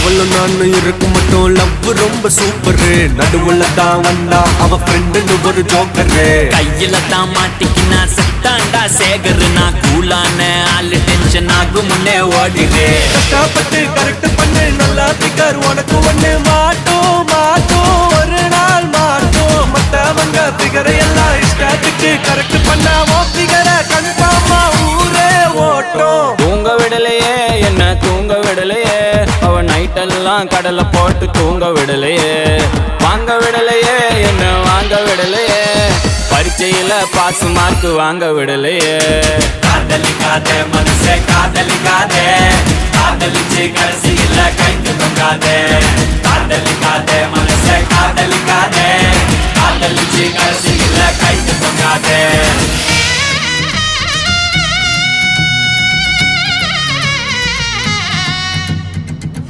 அவளும் நானும் இருக்கும் மட்டும் லவ் ரொம்ப சூப்பரு. நடுவுல தான் வந்தா அவ ஃப்ரெண்டுன்னு ஒரு ஜோக்கரு. கையில தான் மாட்டிக்கினா செத்தாண்டா சேகரு. நான் கூலான ஆளு டென்ஷன் ஆகும் முன்னே ஓடிடு. கஷ்டப்பட்டு கரெக்ட் பண்ணு நல்லா பிகர் உனக்கு ஒண்ணு மாட்டோம் மாட்டோம் ஒரு நாள் மாட்டோம். மத்தவங்க பிகரை எல்லாம் இஷ்டத்துக்கு கரெக்ட் பண்ணாமோ பிகரை கன்ஃபார்மா ஊரே ஓட்டும். தூங்க விடலையே என்ன தூங்க விடலையே. அவ நைட்டெல்லாம் கடலை போட்டு தூங்க விடலையே. வாங்க விடலையே என்ன வாங்க விடலையே. பரீட்சையில பாஸ் மார்க் வாங்க விடலையே. காதலிக்காதே மனசே காதலிக்காதே. காதலிச்சு கடைசியில கைக்கு தொங்காதே. காதலிக்காதே மனசே காதலிக்காதே. காதலிச்சு கடைசியில கைக்கு தொங்காதே.